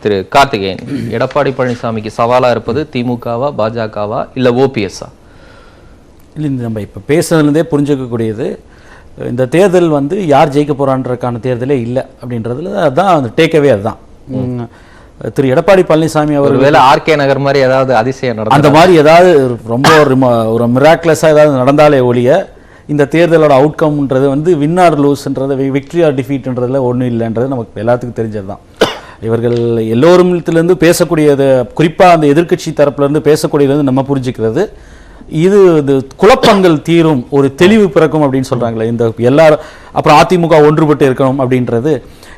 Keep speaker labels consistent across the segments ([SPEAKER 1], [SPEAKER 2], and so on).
[SPEAKER 1] திரு கார்த்திகேயன், எடப்பாடி பழனிசாமிக்கு சவாலா இருப்பது திமுகவா, பாஜகவா, இல்ல ஓபிஎஸ்ஸா?
[SPEAKER 2] இல்லை, நம்ம இப்போ பேசுறதுலேருந்தே புரிஞ்சுக்கக்கூடியது, இந்த தேர்தல் வந்து யார் ஜெயிக்க போறான்றதுக்கான தேர்தலே இல்லை அப்படின்றதுல அதுதான் அந்த டேக்அவே. அதுதான் திரு எடப்பாடி பழனிசாமி அவர்
[SPEAKER 1] வேலை ஆர்கே நகர் மாதிரி ஏதாவது அதிசயம் நடக்கும்,
[SPEAKER 2] அந்த மாதிரி ஏதாவது ரொம்ப ஒரு மிராக்லஸாக ஏதாவது நடந்தாலே ஒழிய இந்த தேர்தலோட அவுட்கம்ன்றது வந்து வின் ஆர் லூஸ்ன்றது, விக்ட்ரி ஆர் டிஃபீட்ன்றதுல ஒன்றும் இல்லைன்றது நமக்கு எல்லாத்துக்கும் தெரிஞ்சது தான். இவர்கள் எல்லோருமிடத்துலேருந்து பேசக்கூடியது, குறிப்பாக அந்த எதிர்க்கட்சி தரப்புலேருந்து பேசக்கூடியது நம்ம புரிஞ்சுக்கிறது, இது குழப்பங்கள் தீரும், ஒரு தெளிவு பிறக்கும் அப்படின்னு சொல்கிறாங்களே இந்த எல்லாரும். அப்புறம் அதிமுக ஒன்றுபட்டு இருக்கணும் அப்படின்றது,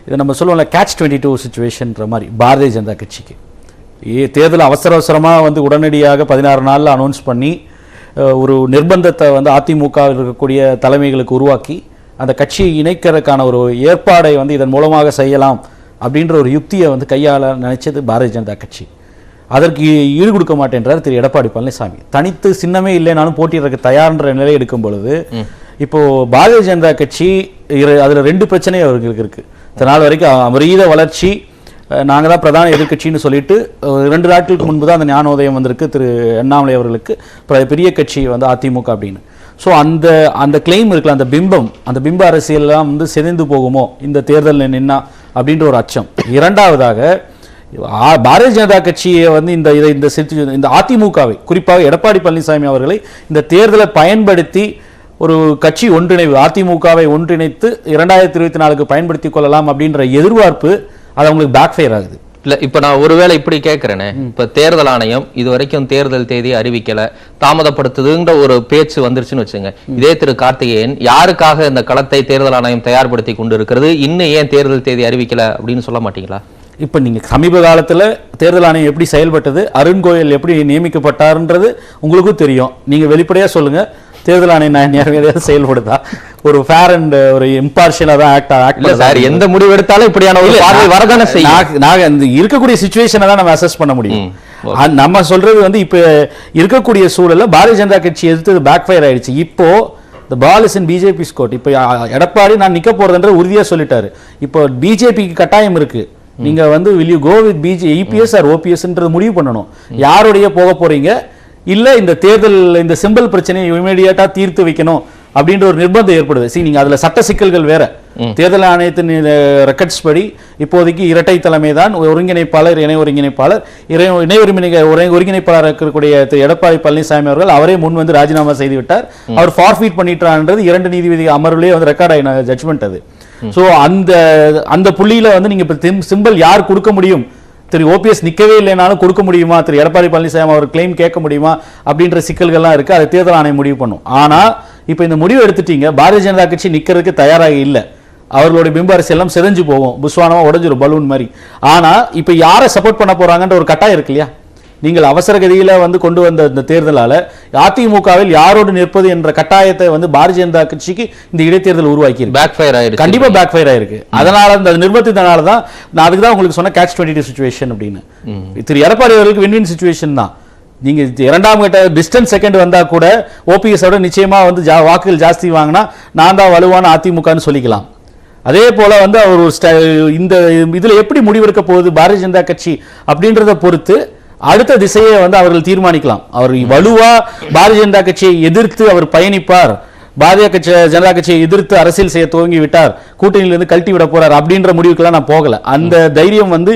[SPEAKER 2] இதை நம்ம சொல்லுவோம்ல கேட்ச் 22 சிச்சுவேஷன்ற மாதிரி பாரதிய ஜனதா கட்சிக்கு தேர்தல் அவசரமாக வந்து உடனடியாக 16 நாளில் அனௌன்ஸ் பண்ணி ஒரு நிர்பந்தத்தை வந்து அதிமுகவில் இருக்கக்கூடிய தலைமைகளுக்கு உருவாக்கி அந்த கட்சியை இணைக்கிறதுக்கான ஒரு ஏற்பாடை வந்து இதன் மூலமாக செய்யலாம் அப்படின்ற ஒரு யுக்தியை வந்து கையாள நினைச்சது பாரதிய ஜனதா கட்சி. அதற்கு ஈடு கொடுக்க மாட்டேன்றார் திரு எடப்பாடி பழனிசாமி. தனித்து சின்னமே இல்லைனாலும் போட்டியிடறதுக்கு தயார்ன்ற நிலை எடுக்கும் பொழுது இப்போ பாரதிய ஜனதா கட்சி அதில் 2 பிரச்சனை அவர்களுக்கு இருக்கு. இதனால் வரைக்கும் அமரீத வளர்ச்சி, நாங்கள் தான் பிரதான எதிர்கட்சின்னு சொல்லிட்டு 2 நாட்களுக்கு முன்பு தான் அந்த ஞானோதயம் வந்திருக்கு திரு அண்ணாமலை அவர்களுக்கு, பெரிய கட்சி வந்து அதிமுக அப்படின்னு. ஸோ அந்த கிளைம் இருக்குல்ல, அந்த பிம்ப அரசியல்லாம் வந்து சிதைந்து போகுமோ இந்த தேர்தலில் நின்னா அப்படின்ற ஒரு அச்சம். இரண்டாவதாக பாரதிய ஜனதா கட்சியை வந்து இந்த அதிமுகவை, குறிப்பாக எடப்பாடி பழனிசாமி அவர்களை இந்த தேர்தலை பயன்படுத்தி ஒரு கட்சி ஒன்றிணைவு, அதிமுகவை ஒன்றிணைத்து 2024க்கு பயன்படுத்தி கொள்ளலாம் அப்படின்ற எதிர்பார்ப்பு அது அவங்களுக்கு பேக் ஃபயர் ஆகுது.
[SPEAKER 1] இல்ல, இப்ப நான் ஒருவேளை இப்படி கேட்கிறேனே, இப்ப தேர்தல் ஆணையம் இது வரைக்கும் தேர்தல் தேதி அறிவிக்கல, தாமதப்படுத்துதுன்ற ஒரு பேச்சு வந்துருச்சுன்னு வச்சுங்க. இதே திரு கார்த்திகேயன், யாருக்காக இந்த களத்தை தேர்தல் ஆணையம் தயார்படுத்தி கொண்டு இருக்கிறது, இன்னும் ஏன் தேர்தல் தேதி அறிவிக்கல அப்படின்னு சொல்ல மாட்டீங்களா?
[SPEAKER 2] இப்போ நீங்கள் சமீப காலத்தில் தேர்தல் ஆணையம் எப்படி செயல்பட்டது, அருண் கோயல் எப்படி நியமிக்கப்பட்டாருன்றது உங்களுக்கும் தெரியும். நீங்கள் வெளிப்படையாக சொல்லுங்கள், தேர்தல் ஆணையம் நேரடியாக செயல்படுதா? ஒரு ஃபேர் அண்ட் ஒரு இம்பார்ஷியலாக தான் ஆக்ட்
[SPEAKER 1] சார், எந்த முடிவு எடுத்தாலும் இப்படியான ஒரு பார்வை வரதானே செய்யும்.
[SPEAKER 2] நாங்கள் இந்த இருக்கக்கூடிய சிச்சுவேஷனை தான் நம்ம அசஸ் பண்ண முடியும். நம்ம சொல்றது வந்து இப்போ இருக்கக்கூடிய சூழல்ல பாரதிய ஜனதா கட்சி எதிர்த்து பேக் ஃபயர் ஆயிடுச்சு. இப்போ the ball is in BJP's court. இப்போ எடப்பாடி நான் நிக்க போறதுன்ற உறுதியா சொல்லிட்டாரு. இப்போ பிஜேபிக்கு கட்டாயம் இருக்கு, நீங்க வந்து will you go with EPS or OPS ன்றது முடிவு பண்ணணும். யாரோடைய போக போறீங்க, இல்ல இந்த தேர்தல் இந்த சிம்பிள் பிரச்சனையை இமிடியேட்டா தீர்த்து வைக்கணும் அப்படின்ற ஒரு நிர்பந்தம் ஏற்படுது. நீங்க அதுல சட்ட சிக்கல்கள் வேற. தேர்தல் ஆணையத்தின் ரெக்கார்ட்ஸ் படி இப்போதைக்கு இரட்டை தலைமை தான், ஒருங்கிணைப்பாளர், இணை ஒருங்கிணைப்பாளர். ஒருங்கிணைப்பாளர் இருக்கக்கூடிய எடப்பாடி பழனிசாமி அவர்கள் அவரே முன் வந்து ராஜினாமா செய்து விட்டார். அவர் ஃபார்ஃபீட் பண்ணிட்டான்றது 2 நீதிபதி அமர்வுலேயே வந்து ரெக்கார்ட் ஆகின ஜட்மெண்ட் அது. ஸோ அந்த புள்ளியில வந்து நீங்க இப்ப சிம்பிள் யார் கொடுக்க முடியும், திரு ஓபிஎஸ் நிக்கவே இல்லைனாலும் கொடுக்க முடியுமா, திரு எடப்பாடி பழனிசாமி அவர் கிளைம் கேட்க முடியுமா அப்படின்ற சிக்கல்கள்லாம் இருக்கு. அதை தேர்தல் ஆணையம் முடிவு பண்ணும். ஆனா இப்ப இந்த முடிவு எடுத்துட்டீங்க, பாரதிய ஜனதா கட்சி நிக்கிறதுக்கு தயாராக இல்லை, அவர்களுடைய பிம்ப அரசியல் எல்லாம் சிதைஞ்சு போகும், புஸ்வானமா உடஞ்சிரும் பலூன் மாதிரி. ஆனா இப்ப யாரை சப்போர்ட் பண்ண போறாங்கன்ற ஒரு கட்டாயம் இருக்கு இல்லையா? நீங்கள் அவசர கதியில வந்து கொண்டு வந்த இந்த தேர்தலால அதிமுகவில் யாரோடு நிற்பது என்ற கட்டாயத்தை வந்து பாரதிய ஜனதா கட்சிக்கு இந்த இடைத்தேர்தல் உருவாக்கி கண்டிப்பா பேக் ஃபயர் ஆயிருக்கு. அதனால அந்த நிர்பந்தத்தினால தான் நான் அதுக்கு தான் உங்களுக்கு சொன்ன கேட்ச் 22 சிச்சுவேஷன் அப்படின்னு. திரு எடப்பாடி அவர்களுக்கு வின் வின் சிச்சுவேஷன் தான். நீங்க 2ஆம் கட்ட டிஸ்டன்ஸ் செகண்ட் வந்தா கூட ஓபிஎஸ் ஓட நிச்சயமா வந்து வாக்குகள் ஜாஸ்தி வாங்கினா நான் தான் வலுவான அதிமுகன்னு சொல்லிக்கலாம். அதே போல வந்து அவர் இந்த இதுல எப்படி முடிவெடுக்க போகுது பாரதிய ஜனதா கட்சி அப்படின்றத பொறுத்து அடுத்த திசையை வந்து அவர்கள் தீர்மானிக்கலாம். அவர் வலுவா பாரதிய ஜனதா கட்சியை எதிர்த்து அவர் பயணிப்பார், பாரதிய ஜனதா கட்சியை எதிர்த்து அரசியல் செய்ய துவங்கி விட்டார், கூட்டணியிலிருந்து கழட்டி விட போறார் அப்படின்ற முடிவுக்கெல்லாம் நான் போகல. அந்த தைரியம் வந்து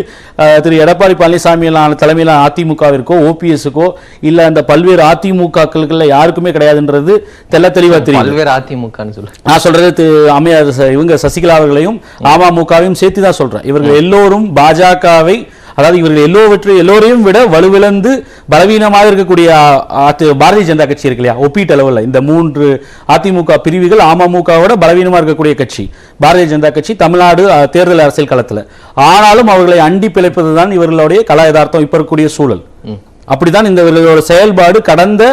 [SPEAKER 2] திரு எடப்பாடி பழனிசாமி தலைமையிலான அதிமுகவிற்கோ ஓபிஎஸ்க்கோ இல்ல அந்த பல்வேறு அதிமுகக்கள் யாருக்குமே கிடையாதுன்றது தெல்ல தெளிவா தெரியும்.
[SPEAKER 1] பல்வேறு அதிமுக
[SPEAKER 2] நான் சொல்றது அம்மையார் இவங்க சசிகலா அவர்களையும் அமமுகவையும் சேர்த்து தான் சொல்றேன். இவர்கள் எல்லோரும் பாஜகவை, அதாவது இவர்கள் எல்லோரையும் விட வலுவிழந்து பலவீனமாக இருக்கக்கூடிய பாரதிய ஜனதா கட்சி இருக்கு இல்லையா, ஒப்பீட்டு அளவில் இந்த 3 அதிமுக பிரிவுகள் அமமுகவோட பலவீனமாக இருக்கக்கூடிய கட்சி பாரதிய ஜனதா கட்சி தமிழ்நாடு தேர்தல் அரசியல் களத்தில். ஆனாலும் அவர்களை அண்டி பிழைப்பதுதான் இவர்களுடைய கலா யதார்த்தம் இப்ப இருக்கக்கூடிய சூழல். அப்படிதான் இந்த இவர்களோட செயல்பாடு கடந்த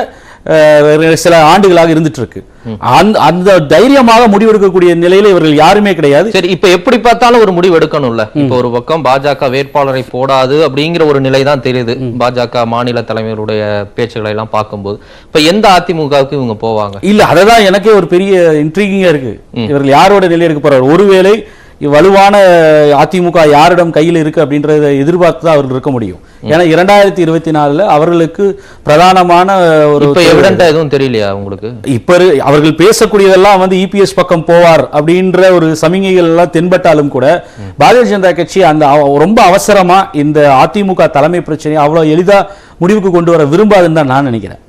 [SPEAKER 2] சில ஆண்டுகளாக இருந்துட்டு இருக்கு. அந்த தைரியமாக முடிவெடுக்கக்கூடிய நிலையில இவர்கள் யாருமே கிடையாது.
[SPEAKER 1] சரி, இப்ப எப்படி பார்த்தாலும் ஒரு முடிவு எடுக்கணும்ல. இப்ப ஒரு பக்கம் பாஜக வேட்பாளரை போடாது அப்படிங்கிற ஒரு நிலை தான் தெரியுது பாஜக மாநில தலைவருடைய பேச்சுக்களை எல்லாம் பார்க்கும்போது. இப்ப எந்த அதிமுகவுக்கு இவங்க போவாங்க?
[SPEAKER 2] இல்ல, அததான் எனக்கே ஒரு பெரிய இன்ட்ரீகிங்கா இருக்கு. இவர்கள் யாரோட நிலை எடுக்க போறாரு? ஒருவேளை வலுவான அதிமுக யாரிடம் கையில் இருக்கு அப்படின்றத எதிர்பார்த்து தான் அவர்கள் இருக்க முடியும். ஏன்னா 2024 அவர்களுக்கு பிரதானமான ஒரு
[SPEAKER 1] எவிடென்ட்டா எதுவும் தெரியலையா உங்களுக்கு?
[SPEAKER 2] இப்ப அவர்கள் பேசக்கூடியதெல்லாம் வந்து இபிஎஸ் பக்கம் போவார் அப்படின்ற ஒரு சமிகைகள் எல்லாம் தென்பட்டாலும் கூட பாரதிய ஜனதா கட்சி அந்த ரொம்ப அவசரமா இந்த அதிமுக தலைமை பிரச்சனையை அவ்வளவு எளிதா முடிவுக்கு கொண்டு வர விரும்பாதுன்னு தான் நான் நினைக்கிறேன்.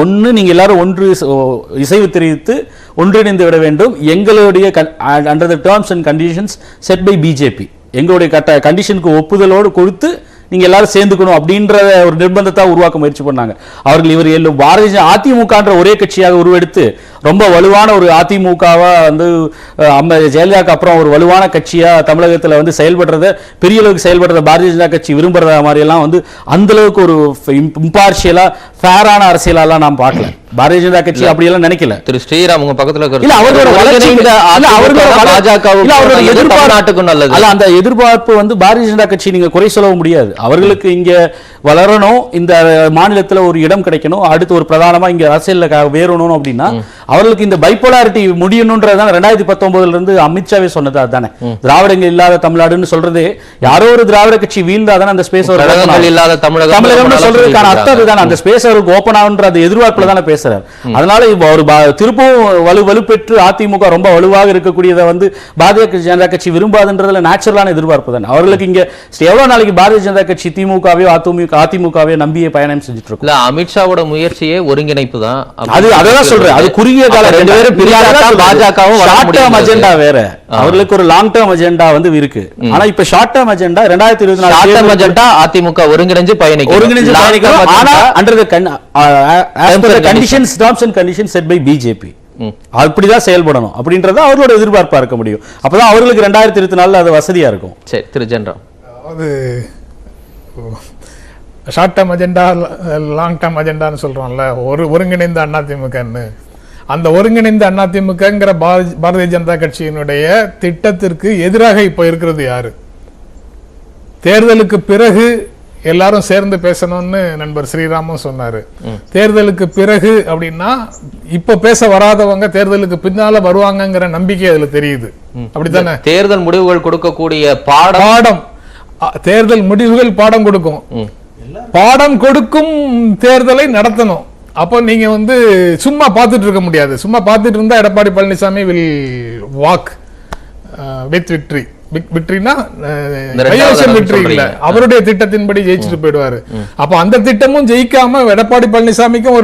[SPEAKER 2] ஒன்னு நீங்க எல்லாரும் ஒன்று இசைவு தெரிவித்து ஒன்றிணைந்து விட வேண்டும். எங்களுடைய under the terms and conditions set by BJP, எங்களுடைய கண்டிஷனுக்கு ஒப்புதலோடு கொடுத்து நீங்க எல்லாரும் சேர்ந்துக்கணும் அப்படின்ற ஒரு நிர்பந்தத்தை உருவாக்க முயற்சி பண்ணாங்க. அவர்கள் இவர் பாரதிய அதிமுகன்ற ஒரே கட்சியாக உருவெடுத்து ரொம்ப வலுவான ஒரு அதிமுகவா வந்து ஜெயலலிதாக்கு அப்புறம் ஒரு வலுவான கட்சியா தமிழகத்துல வந்து செயல்படுறத பெரிய அளவுக்கு செயல்படுறத பாரதிய ஜனதா கட்சி விரும்புறத மாதிரி எல்லாம் வந்து அந்த அளவுக்கு ஒரு இம்பார்ஷியலா ஃபேரான அரசியலெல்லாம் நாம் பார்க்கல. பாரதிய ஜனதா கட்சி அப்படி எல்லாம் நினைக்கல.
[SPEAKER 1] திரு ஸ்ரீராம் உங்க பக்கத்துல
[SPEAKER 2] இல்ல அவரோட அந்த எதிர்பார்ப்பு வந்து பாரதிய ஜனதா கட்சி நீங்க குறை சொல்ல முடியாது. அவர்களுக்கு இங்க வளரணும், இந்த மாநிலத்துல ஒரு இடம் கிடைக்கணும், அடுத்து ஒரு பிரதானமா இங்க அரசியல்ல வேறணும் அப்படின்னா அவர்களுக்கு இந்த பைபோலாரிட்டி முடியணும்ன்றதுதான் 2019 இருந்து அமித்ஷாவே சொன்னது. அதுதானே திராவிடங்கள் இல்லாத தமிழ்நாடுன்னு சொல்றது, யாரோ ஒரு திராவிட கட்சி வீழ்ந்தாதானே அந்த ஸ்பேஸ்
[SPEAKER 1] இல்லாத தமிழகம்
[SPEAKER 2] சொல்றதுக்கான அர்த்தம் அதுதான். அந்த ஸ்பேஸ் அவருக்கு ஓபன் ஆகுன்ற அந்த எதிர்பார்ப்புல தானே பேசுறாரு. அதனால ஒரு திருப்பவும் வலுப்பெற்று அதிமுக ரொம்ப வலுவாக இருக்கக்கூடியதை வந்து பாரதிய ஜனதா கட்சி விரும்பாதுன்றதுல நேச்சுரலான எதிர்பார்ப்பு தானே. அவர்களுக்கு இங்க எவ்வளவு நாளைக்கு பாரதிய ஜனதா கட்சி திமுகவே அதிமுகவே நம்பிய பயணம் செஞ்சுட்டு இருக்கு.
[SPEAKER 1] அமித்ஷாவோட முயற்சியே ஒருங்கிணைப்பு தான்.
[SPEAKER 2] அதான் சொல்றேன். அது குறுகிய கால ரெண்டு பேரும் பாஜகவும் ஷார்ட் டேர்ம் அஜெண்டா வேற, அவர்களுக்கு ஒரு லாங் டேர்ம் அஜெண்டா வந்து இருக்கு. ஆனா இப்ப short term agenda 2024 agenda
[SPEAKER 1] AIADMK ஒருங்கிணைஞ்சு
[SPEAKER 2] பயணிக்கும். ஆனா under the conditions terms and conditions set by BJP அப்படிதான் செயல்படணும் அப்படின்றத அவர்களோட எதிர்பார்ப்பா இருக்க முடியும். அப்பதான் அவர்களுக்கு 2024 அது வசதியா இருக்கும்.
[SPEAKER 1] சரி திரு ஜென்ரம்,
[SPEAKER 3] அது short term agenda long term அஜெண்டான்னு சொல்றோம்ல, ஒருங்கிணைந்த அதிமுகன்னு. அந்த ஒருங்கிணைந்த அதிமுகங்கிற பாரதிய ஜனதா கட்சியினுடைய திட்டத்திற்கு எதிராக இப்ப இருக்கிறது யாரு? தேர்தலுக்கு பிறகு எல்லாரும் சேர்ந்து பேசணும்னு நண்பர் ஸ்ரீராமும் சொன்னாரு. தேர்தலுக்கு பிறகு அப்படின்னா இப்ப பேச வராதவங்க தேர்தலுக்கு பின்னால வருவாங்கங்கிற நம்பிக்கை அதுல தெரியுது. அப்படித்தானே?
[SPEAKER 1] தேர்தல் முடிவுகள் கொடுக்கக்கூடிய பாடம்
[SPEAKER 3] தேர்தல் முடிவுகள் பாடம் கொடுக்கும். பாடம் கொடுக்கும் தேர்தலை நடத்தணும். அப்போ நீங்க வந்து சும்மா பார்த்துட்டு இருக்க முடியாது. சும்மா பார்த்துட்டு இருந்தா Edappadi Palaniswami will walk with victory. விக்டரினா விக்டரி இல்ல, அவருடைய திட்டத்தின்படி ஜெயிச்சுட்டு போயிடுவாரு. அப்ப அந்த திட்டமும் ஜெயிக்காம எடப்பாடி பழனிசாமிக்கும்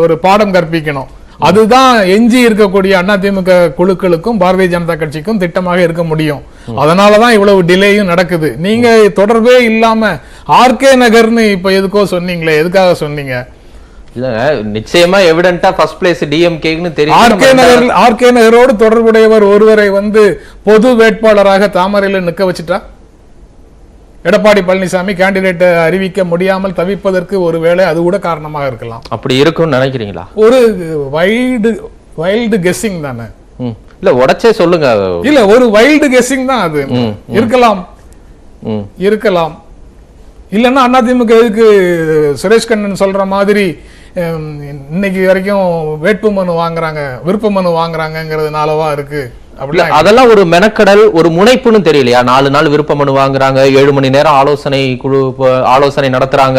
[SPEAKER 3] ஒரு பாடம் கற்பிக்கணும். அதுதான் எஞ்சி இருக்கக்கூடிய அதிமுக குழுக்களுக்கும் பாரதிய ஜனதா கட்சிக்கும் திட்டமாக இருக்க முடியும். அதனாலதான் இவ்வளவு டிலேயும் நடக்குது. நீங்க தொடர்பே இல்லாம ஆர்கே நகர்னு இப்ப எதுக்கோ சொன்னீங்களே, எதுக்காக சொன்னீங்க?
[SPEAKER 1] இல்ல நிச்சயமா எவிடென்ட்டா ஃபர்ஸ்ட் பிளேஸ் டிஎம்கேன்னு தெரியும்.
[SPEAKER 3] ஆர்கே நகரோடு தொடர்புடையவர் ஒருவரை வந்து பொது வேட்பாளராக தாமரையில நிக்க வச்சுட்டா எடப்பாடி பழனிசாமி கேண்டிடேட் அறிவிக்க முடியாமல் தவிப்பதற்கு ஒருவேளை அது கூட காரணமாக இருக்கலாம்.
[SPEAKER 1] அப்படி இருக்கும்னு நினைக்கிறீங்களா?
[SPEAKER 3] ஒரு வைல்டு கெஸ்ஸிங் தானே.
[SPEAKER 1] இல்ல உடைச்சே சொல்லுங்க.
[SPEAKER 3] இல்ல ஒரு வைல்டு கெஸ்ஸிங் தான் அது. இருக்கலாம். இல்லன்னா அதிமுக எதுக்கு சுரேஷ் கண்ணன் சொல்ற மாதிரி இன்னைக்கு வரைக்கும் வேட்பு மனு வாங்குறாங்க, விருப்ப மனு வாங்குறாங்கிறதுனாலவா இருக்கு?
[SPEAKER 1] அதெல்லாம் ஒரு மெனக்கடல், ஒரு முனைப்புன்னு தெரியலையா? 4 நாள் விருப்ப மனு வாங்குறாங்க, 7 மணி நேரம் ஆலோசனை நடத்துறாங்க,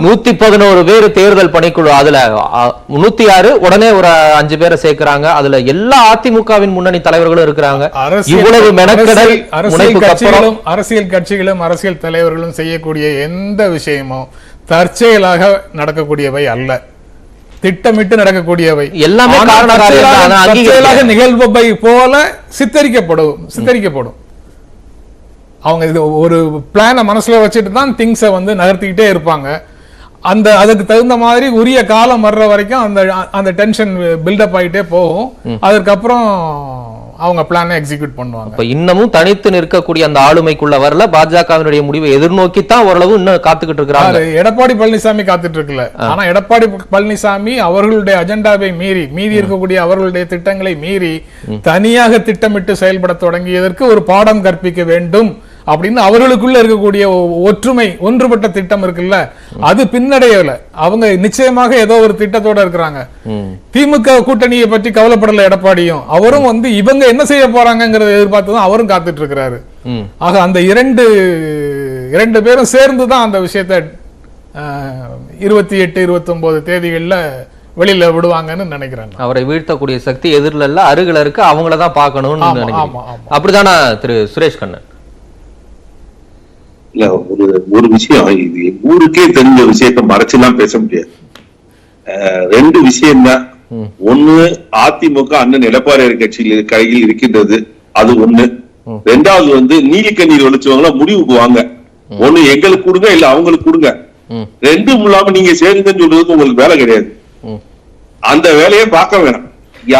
[SPEAKER 1] 111 பேர் தேர்தல் பணிக்குழு, அதுல 106 உடனே ஒரு 5 பேரை சேர்க்கிறாங்க, அதுல எல்லா அதிமுகவின் முன்னணி தலைவர்களும் இருக்கிறாங்க. இவ்வளவு மெனக்கடல்
[SPEAKER 3] அரசியல் கட்சிகளும் அரசியல் தலைவர்களும் செய்யக்கூடிய எந்த விஷயமும் தற்செயலாக நடக்கக்கூடியவை அல்ல, திட்டமிட்டு நடக்கக்கூடியவை. எல்லாமே நிகழ்வை போல சித்தரிக்கப்படும். அவங்க இது ஒரு பிளான மனசுல வச்சுட்டு தான் திங்ஸை வந்து நகர்த்திக்கிட்டே இருப்பாங்க. அதுக்கு தகுந்த மாதிரி உரிய காலம் வர்ற வரைக்கும் அந்த டென்ஷன் பில்டப் ஆகிட்டே போகும். அதுக்கப்புறம் அவங்க பிளானை எக்ஸிக்யூட் பண்ணுவாங்க.
[SPEAKER 1] இன்னமும் தனித்து நிற்கக்கூடிய அந்த ஆளுமைக்குள்ள வரல, பாஜகவினுடைய முடிவை எதிர்நோக்கித்தான் ஓரளவு இன்னும் காத்துக்கிட்டு இருக்கிறாங்க.
[SPEAKER 3] எடப்பாடி பழனிசாமி காத்துட்டு இருக்கல. ஆனா எடப்பாடி பழனிசாமி அவர்களுடைய அஜெண்டாவை மீறி இருக்கக்கூடிய அவர்களுடைய திட்டங்களை மீறி தனியாக திட்டமிட்டு செயல்பட தொடங்கியதற்கு ஒரு பாடம் கற்பிக்க வேண்டும் அப்படின்னு அவர்களுக்குள்ள இருக்கக்கூடிய ஒற்றுமை ஒன்றுபட்ட திட்டம் இருக்குல்ல, அது பின்னடையல. அவங்க நிச்சயமாக ஏதோ ஒரு திட்டத்தோட இருக்கிறாங்க. திமுக கூட்டணியை பற்றி கவலைப்படல எடப்பாடியும். அவரும் வந்து இவங்க என்ன செய்ய போறாங்கிறத எதிர்பார்த்துதான் அவரும் காத்துட்டு இருக்கிறாரு. ஆக அந்த இரண்டு பேரும் சேர்ந்துதான் அந்த விஷயத்தை 28, 29 தேதிகள்ல வெளியில விடுவாங்கன்னு நினைக்கிறேன்.
[SPEAKER 1] அவரை வீழ்த்தக்கூடிய சக்தி எதிரில் இல்ல, அருகில இருக்கு, அவங்களதான் பார்க்கணும்னு நினைக்கிறேன். அப்படிதானா திரு சுரேஷ் கண்ணன்?
[SPEAKER 4] இல்ல, ஒரு விஷயம், இது ஊருக்கே தெரிஞ்ச விஷயத்தை மறைச்சுலாம் பேச முடியாது. 2 விஷயம் தான். ஒண்ணு, அதிமுக அண்ணன் எடப்பாடி கட்சியில் கையில் இருக்கின்றது, அது ஒண்ணு. 2வது வந்து நீலிக்கண்ணீர் ஒழிச்சவங்களா முடிவுக்கு வாங்க. ஒண்ணு எங்களுக்கு கொடுங்க, இல்ல அவங்களுக்கு கொடுங்க. 2ம் இல்லாம நீங்க சேருங்கன்னு சொல்றதுக்கு உங்களுக்கு வேலை கிடையாது. அந்த வேலையை பார்க்க வேணாம்.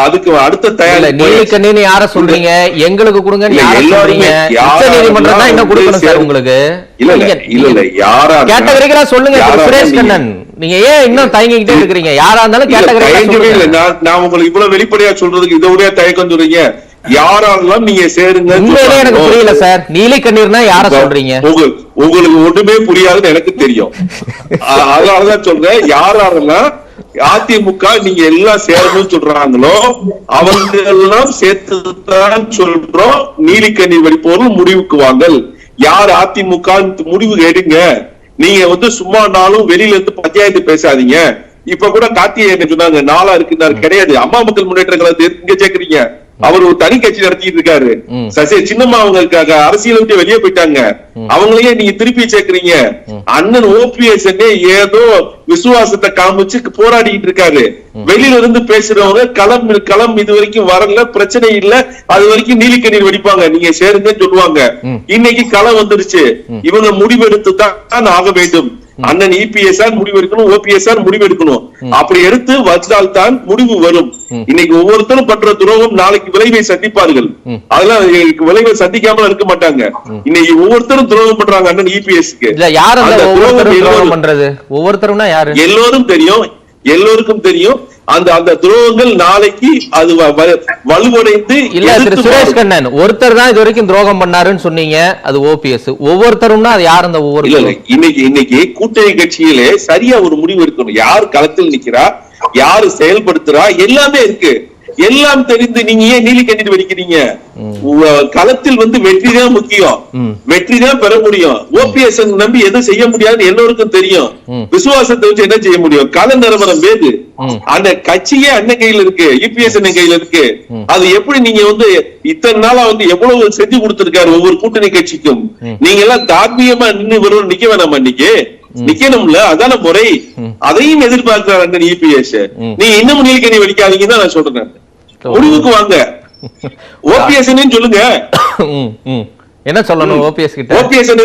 [SPEAKER 4] அதுக்கு அடுத்த தயாரி
[SPEAKER 1] நீலிக்கண்ணீர் யார சொல்றீங்க? எங்களுக்கு கொடுங்கன்னு யார சொல்றீங்க? உச்சநீதிமன்றம் தான் என்ன கொடுக்கணும் சார் உங்களுக்கு?
[SPEAKER 4] இல்ல யாரா
[SPEAKER 1] கேட்டகரிகளா சொல்லுங்க சுரேஷ் கண்ணன். நீங்க ஏன் இன்னும் தயங்கிக்கிட்டே இருக்கிறீங்க? யாரா இருந்தாலும் கேட்டகரிகளா.
[SPEAKER 4] நான் உங்களுக்கு இவ்வளவு வெளிப்படையா சொல்றதுக்கு இதை விட தயக்கம் சொல்றீங்க. யாராலும் நீங்க சேருங்க.
[SPEAKER 1] எனக்கு புரியல சார். நீலிக்கண்ணீர்னா யார சொல்றீங்க?
[SPEAKER 4] உங்களுக்கு ஒண்ணுமே புரியாதுன்னு எனக்கு தெரியும். அதனாலதான் சொல்றேன், யாரெல்லாம் அதிமுக நீங்க எல்லாம் சேரணும்னு சொல்றாங்களோ அவங்க எல்லாம் சேர்த்துதான் சொல்றோம். நீலிக்கண்ணீர் வடிப்போரும் முடிவுக்கு வாங்கல். யார் அதிமுக முடிவு எடுங்க. நீங்க வந்து சும்மா நாளும் வெளியில இருந்து பஞ்சாயத்து பேசாதீங்க. இப்ப கூட கார்த்திகை என்ன சொன்னாங்க, 4 இருக்குன்னாரு. கிடையாது. அம்மா மக்கள் முன்னேற்ற கழகத்தை இங்க சேர்க்கிறீங்க. அவர் ஒரு தனி கட்சி நடத்திட்டு இருக்காரு. சின்னம்மா அவங்க அரசியலை விட்டு வெளியே போயிட்டாங்க. அவங்களையே நீங்க திருப்பி சேர்க்கிறீங்க. அண்ணன் OPS ஏதோ விசுவாசத்தை காமிச்சு போராடிட்டு இருக்காரு. வெளியில இருந்து பேசுறவங்க களம் இது வரைக்கும் வரல, பிரச்சனை இல்ல, அது வரைக்கும் நீலிக்கண்ணீர் வெடிப்பாங்க. நீங்க சேருங்கன்னு சொல்லுவாங்க. இன்னைக்கு களம் வந்துருச்சு. இவங்க முடிவெடுத்து தான் ஆக வேண்டும். அண்ணன் EPS முடிவெடுக்கணும், OPS முடிவெடுக்கணும். அப்படி எடுத்து வந்தால் தான் முடிவு வரும். இன்னைக்கு ஒவ்வொருத்தரும் பண்ற துரோகம் நாளைக்கு விளைவை சந்திப்பார்கள். அதெல்லாம் விளைவை சந்திக்காம இருக்க மாட்டாங்க. இன்னைக்கு ஒவ்வொருத்தரும் துரோகம் பண்றாங்க அண்ணன் EPSக்கு.
[SPEAKER 1] ஒவ்வொருத்தரும்
[SPEAKER 4] எல்லோரும் தெரியும், எல்லோருக்கும் தெரியும். அந்த துரோகங்கள் நாளைக்கு அது வலுவடைந்து.
[SPEAKER 1] இல்ல திரு சுரேஷ் கண்ணன், ஒருத்தர் தான் இது வரைக்கும் துரோகம் பண்ணாருன்னு சொன்னீங்க, அது OPS. ஒவ்வொருத்தரும்னா அது யார்? அந்த ஒவ்வொரு
[SPEAKER 4] இன்னைக்கு கூட்டணி கட்சியிலே சரியா ஒரு முடிவு எடுக்கணும். யார் களத்தில் நிக்கிறா, யாரு செயல்படுத்துறா, எல்லாமே இருக்கு. எல்லாம் தெரிந்து நீங்க ஏன் நீலிக்கண்ணீர் வெடிக்கிறீங்க? களத்தில் வந்து வெற்றி தான் முக்கியம். வெற்றி தான் பெற முடியும். OPS நம்பி எதுவும் செய்ய முடியாதுன்னு எல்லோருக்கும் தெரியும். விசுவாசத்தை வச்சு என்ன செய்ய முடியும்? கள நிலவரம் வேறு. அந்த கட்சியே அண்ணன் கையில இருக்கு, EPS அண்ணன் கையில இருக்கு. அது எப்படி நீங்க வந்து இத்தனை நாளா வந்து எவ்வளவு செஞ்சு கொடுத்திருக்காரு ஒவ்வொரு கூட்டணி கட்சிக்கும். நீங்க எல்லாம் தார்மீகமா நின்று நிக்க வேணாமா? இன்னைக்கு நிக்கணும்ல, அதான முறை. அதையும் எதிர்பார்க்கிறார் அண்ணன் EPS. நீங்க இன்னும் நீலிக்கண்ணீர் வெடிக்காதீங்கன்னு தான் நான் சொல்றேன். முடிவுக்கு வாங்க. OPS சொல்லுங்க.
[SPEAKER 1] என்ன சொல்லணும் OPS கிட்ட?
[SPEAKER 4] OPS